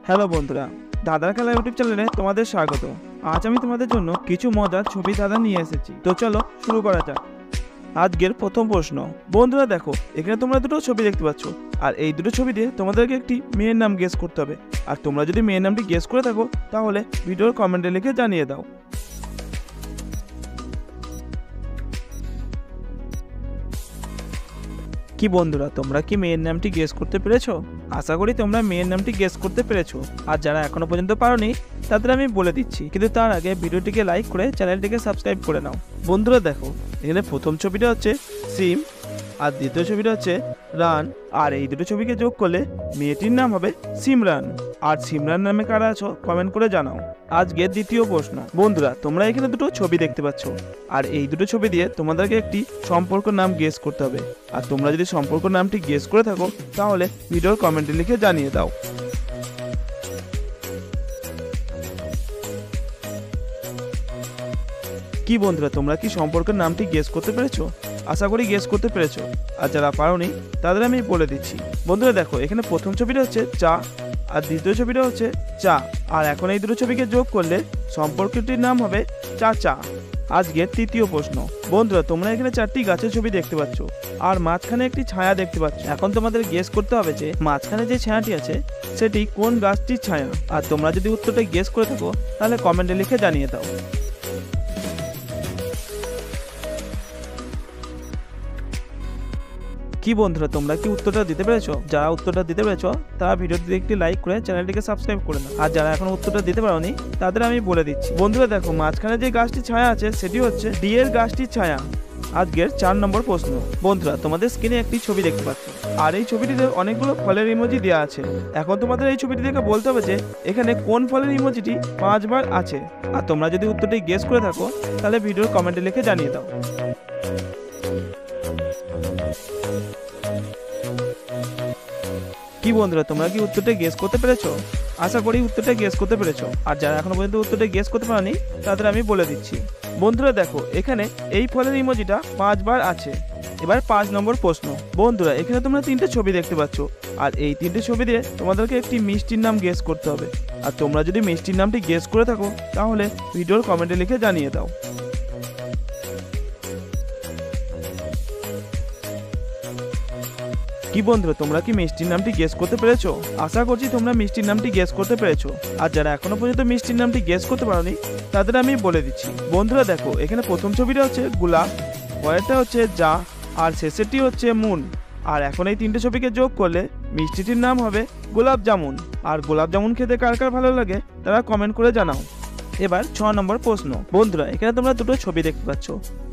Hello বন্ধুরা, দাদার খেলা ইউটিউব চ্যানেলে তোমাদের স্বাগত। আজ আমি তোমাদের জন্য কিছু মজার ছবি দাদা নিয়ে এসেছি। তো চলো শুরু করা যাক। আজকের প্রথম প্রশ্ন। বন্ধুরা দেখো, এখানে তোমরা দুটো ছবি দেখতে পাচ্ছ, আর এই দুটো ছবি দিয়ে তোমাদেরকে একটি মেয়ের নাম গেস করতে হবে। আর তোমরা যদি মেয়ের নামটি গেস করে থাকো তাহলে ভিডিওর কমেন্টে লিখে জানিয়ে দাও। কি বন্ধুরা, তোমরা কি মেয়ের নামটি গেস করতে পেরেছো? আশা করি তোমরা মেয়ের নামটি গেস করতে পেরেছো। আর যারা এখনো পর্যন্ত পারোনি তাদের আমি বলে দিচ্ছি, কিন্তু তার আগে ভিডিওটিকে লাইক করে চ্যানেলটিকে সাবস্ক্রাইব করে নাও। বন্ধুরা দেখো, এখানে প্রথম ছবিটা হচ্ছে সিম, আর দ্বিতীয় ছবিটা হচ্ছে রান। আর এই দুটো ছবিকে যোগ করলে মেয়েটির নাম হবে সিমরান। আর সিমরান নামে কারা আছো কমেন্ট করে জানাও। আজকের দ্বিতীয় প্রশ্ন। বন্ধুরা তোমরা এখানে দুটো ছবি দেখতে পাচ্ছ, আর এই দুটো ছবি দিয়ে তোমাদেরকে একটি সম্পর্ক নাম গেস করতে হবে। আর তোমরা যদি সম্পর্ক নামটি গেস করে থাকো তাহলে ভিডিওর কমেন্টে লিখে জানিয়ে দাও। কি বন্ধুরা, তোমরা কি সম্পর্কের নামটি গেস করতে পেরেছো? আশা করি গেস করতে পেরেছো। আর যারা পারোনি তাদের আমি বলে দিচ্ছি। বন্ধুরা দেখো, এখানে প্রথম ছবিটা হচ্ছে চা, আর দ্বিতীয় ছবিটা হচ্ছে চা। আর এখন এই দুটো ছবিকে যোগ করলে সম্পর্কটির নাম হবে চাচা। আজকের তৃতীয় প্রশ্ন। বন্ধুরা তোমরা এখানে চারটি গাছের ছবি দেখতে পাচ্ছ, আর মাঝখানে একটি ছায়া দেখতে পাচ্ছ। এখন তোমাদের গেস করতে হবে যে মাঝখানে যে ছায়াটি আছে সেটি কোন গাছটির ছায়া। আর তোমরা যদি উত্তরটা গেস করে থাকো তাহলে কমেন্টে লিখে জানিয়ে দাও। কি বন্ধুরা, তোমরা কি উত্তরটা দিতে পেরেছো? যারা উত্তরটা দিতে পেরেছো তারা ভিডিওটিতে একটি লাইক করে চ্যানেলটিকে সাবস্ক্রাইব করে নাও। আর যারা এখনো উত্তরটা দিতে পারোনি তাদের আমি বলে দিচ্ছি। বন্ধুরা দেখো, মাঝখানে যে গাছটি ছায়া আছে সেটি হচ্ছে ডি এর গাছটির ছায়া। আজকের 4 নম্বর প্রশ্ন। বন্ধুরা তোমাদের স্ক্রিনে একটি ছবি দেখতে পাচ্ছ, আর এই ছবিটিতে অনেকগুলো ফলের ইমোজি দেওয়া আছে। এখন তোমাদের এই ছবিটি দেখে বলতে হবে যে এখানে কোন ফলের ইমোজিটি 5 বার আছে। আর তোমরা যদি উত্তরটি গেস করে থাকো তাহলে ভিডিওর কমেন্টে লিখে জানিয়ে দাও। কি বন্ধুরা, তোমরা কি উত্তরটা গেস করতে পেরেছো? আশা করি উত্তরটা গেস করতে পেরেছো। আর যারা এখনো পর্যন্ত উত্তরটা গেস করতে পারেনি তাদের আমি বলে দিচ্ছি। বন্ধুরা দেখো, এখানে এই ফলের ইমোজিটা 5 বার আছে। এবার 5 নম্বর প্রশ্ন। বন্ধুরা এখানে তোমরা 3টে ছবি দেখতে পাচ্ছ, আর এই 3টে ছবি দিয়ে তোমাদেরকে একটি মিষ্টির নাম গেস করতে হবে। আর তোমরা যদি মিষ্টির নামটি গেস করে থাকো তাহলে ভিডিওর কমেন্টে লিখে জানিয়ে দাও। কি বন্ধুরা, তোমরা কি মিষ্টির নামটি গেস করতে পেরেছো? আশা করছি তোমরা মিষ্টির নামটি গেস করতে পেরেছো। আর যারা এখনো পর্যন্ত মিষ্টির নামটি গেস করতে পারোনি তাদের আমি বলে দিচ্ছি। বন্ধুরা দেখো, এখানে প্রথম ছবিটা হচ্ছে গোলাপ, পরেরটা হচ্ছে জা, আর শেষেরটি হচ্ছে মুন। আর এখন এই 3টে ছবিকে যোগ করলে মিষ্টিটির নাম হবে গোলাপ জামুন। আর গোলাপ জামুন খেতে কার কার ভালো লাগে তারা কমেন্ট করে জানাও। এবার 6 নম্বর প্রশ্ন। বন্ধুরা এখানে তোমরা দুটো ছবি দেখতে পাচ্ছ,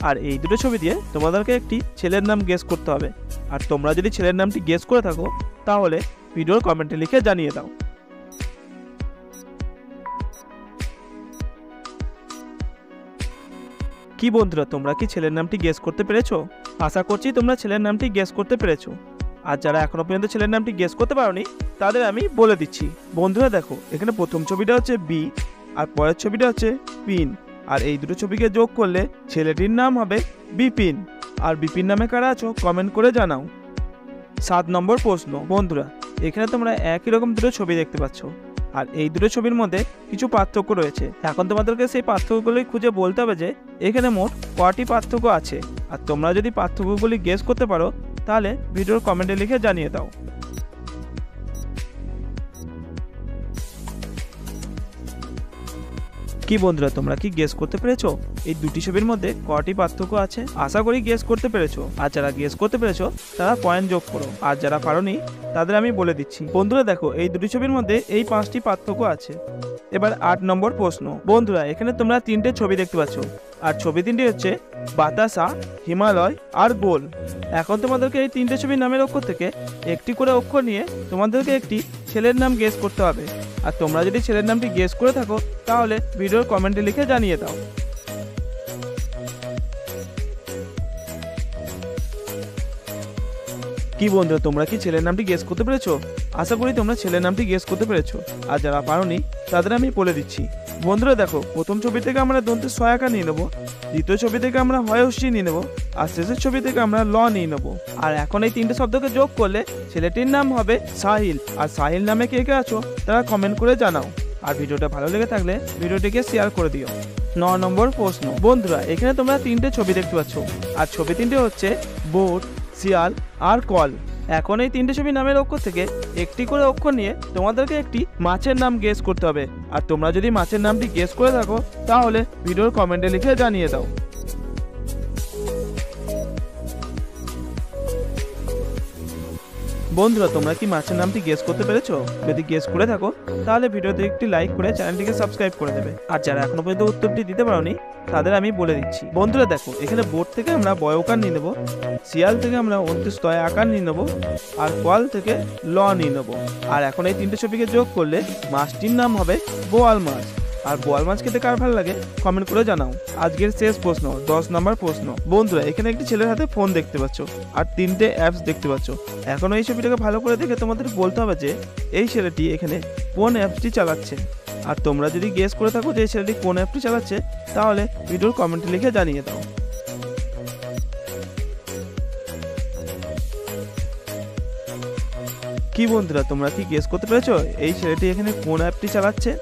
আর এই দুটো ছবি দিয়ে তোমাদেরকে একটি ছেলের নাম গেস করতে হবে। আর তোমরা যদি ছেলের নামটি গেস করে থাকো তাহলে ভিডিওর কমেন্টে লিখে জানিয়ে দাও। কি বন্ধুরা, তোমরা কি ছেলের নামটি গেস করতে পেরেছো? আশা করছি তোমরা ছেলের নামটি গেস করতে পেরেছো। আর যারা এখনো পর্যন্ত ছেলের নামটি গেস করতে পারোনি তাদের আমি বলে দিচ্ছি। বন্ধুরা দেখো, এখানে প্রথম ছবিটা হচ্ছে বি, আর পরের ছবিটা হচ্ছে পিন। আর এই দুটো ছবিকে যোগ করলে ছেলেটির নাম হবে বিপিন। আর বিপিন নামে কারা আছো কমেন্ট করে জানাও। 7 নম্বর প্রশ্ন। বন্ধুরা এখানে তোমরা একই রকম দুটো ছবি দেখতে পাচ্ছ, আর এই দুটো ছবির মধ্যে কিছু পার্থক্য রয়েছে। এখন তোমাদেরকে সেই পার্থক্যগুলি খুঁজে বলতে হবে যে এখানে মোট কয়টি পার্থক্য আছে। আর তোমরা যদি পার্থক্যগুলি গেস করতে পারো তাহলে ভিডিওর কমেন্টে লিখে জানিয়ে দাও। কি বন্ধুরা, তোমরা কি গেস করতে পেরেছো এই দুটি ছবির মধ্যে কয়টি পার্থক্য আছে? আশা করি গেস করতে পেরেছো। আর যারা গেস করতে পেরেছো তারা পয়েন্ট যোগ করো। আর যারা পারোনি তাদের আমি বলে দিচ্ছি। বন্ধুরা দেখো, এই দুটি ছবির মধ্যে এই 5টি পার্থক্য আছে। এবার 8 নম্বর প্রশ্ন। বন্ধুরা এখানে তোমরা 3টে ছবি দেখতে পাচ্ছ, আর ছবি 3টি হচ্ছে বাতাসা, হিমালয় আর গোল। এখন তোমাদেরকে এই 3টে ছবির নামের অক্ষর থেকে একটি করে অক্ষর নিয়ে তোমাদেরকে একটি ছেলের নাম গেস করতে হবে। আর তোমরা যদি ছেলের নামটি গেস করে থাকো তাহলে ভিডিওর কমেন্টে লিখে জানিয়ে দাও। কি কি বন্ধুরা, তোমরা কি ছেলের নামটি গেস করতে পেরেছো? আশা করি তোমরা ছেলের নামটি গেস করতে পেরেছো। আর যারা পারোনি তাদের আমি বলে দিচ্ছি। বন্ধুরা দেখো, প্রথম ছবি থেকে আমরা দন্তে স আকার নিয়ে নেবো, দ্বিতীয় ছবি থেকে আমরা হয় হস্যি নিয়ে নেবো, আর শেষের ছবি থেকে আমরা ল নিয়ে নেবো। আর এখন এই তিনটে শব্দকে যোগ করলে ছেলেটির নাম হবে সাহিল। আর সাহিল নামে কে কে আছো তারা কমেন্ট করে জানাও। আর ভিডিওটা ভালো লেগে থাকলে ভিডিওটিকে শেয়ার করে দিও। 9 নম্বর প্রশ্ন। বন্ধুরা এখানে তোমরা তিনটে ছবি দেখতে পাচ্ছ, আর ছবি তিনটে হচ্ছে বোট, শিয়াল আর কল। এখন এই তিনটে ছবি নামের অক্ষর থেকে একটি করে অক্ষর নিয়ে তোমাদেরকে একটি মাছের নাম গেস করতে হবে। আর তোমরা যদি মাছের নামটি গেস করে থাকো তাহলে ভিডিওর কমেন্টে লিখে জানিয়ে দাও। বন্ধুরা তোমরা কি মাছের নামটি গেস করতে পেরেছো? যদি গেস করে থাকো তাহলে ভিডিওতে একটি লাইক করে চ্যানেলটিকে সাবস্ক্রাইব করে দেবে। আর যারা এখনো পর্যন্ত উত্তরটি দিতে পারোনি তাদের আমি বলে দিচ্ছি। বন্ধুরা দেখো, এখানে বোট থেকে আমরা বয়কার নিয়ে নেবো, শিয়াল থেকে আমরা অন্ত্যস্তয় আকার নিয়ে নেবো, আর কল থেকে ল নিয়ে নেবো। আর এখন এই তিনটে ছবিকে যোগ করলে মাছটির নাম হবে বোয়াল মাছ। আর বোয়াল মাছ খেতে কার ভালো লাগে কমেন্ট করে জানাও। আজকের শেষ প্রশ্ন, 10 নম্বর প্রশ্ন। বন্ধুরা এখানে একটি ছেলের হাতে ফোন দেখতে পাচ্ছ আর তিনটে অ্যাপস দেখতে পাচ্ছ। এখন এই ছবিটাকে ভালো করে দেখে তোমাদের বলতে হবে যে এই ছেলেটি এখানে কোন অ্যাপসটি চালাচ্ছে। আর তোমরা যদি গেস করে থাকো যে এই ছেলেটি কোন অ্যাপটি চালাচ্ছে তাহলে ভিডিওর কমেন্টে লিখে জানিয়ে দাও। কি বন্ধুরা, তোমরা কি গেস করতে পেরেছো এই ছেলেটি এখানে কোন অ্যাপটি চালাচ্ছে?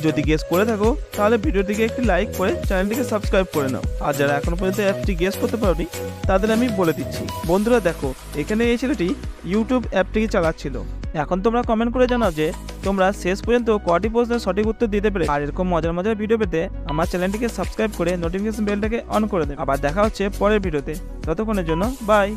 যদি গেস করে থাকো তাহলে ভিডিওটিকে একটি লাইক করে চ্যানেলটিকে সাবস্ক্রাইব করে নাও। আর যারা এখনো পর্যন্ত অ্যাপটি গেস করতে পারোনি তাদের আমি বলে দিচ্ছি। বন্ধুরা দেখো, এখানে এই ছেলেটি ইউটিউব অ্যাপটিকে চালাচ্ছিল। এখন তোমরা কমেন্ট করে জানাও যে তোমরা শেষ পর্যন্ত কটি প্রশ্নের সঠিক উত্তর দিতে পেরে। আর এরকম মজার মজার ভিডিও পেতে আমার চ্যানেলটিকে সাবস্ক্রাইব করে নোটিফিকেশন বেলটাকে অন করে দেবে। আবার দেখা হচ্ছে পরের ভিডিওতে, ততক্ষণের জন্য বাই।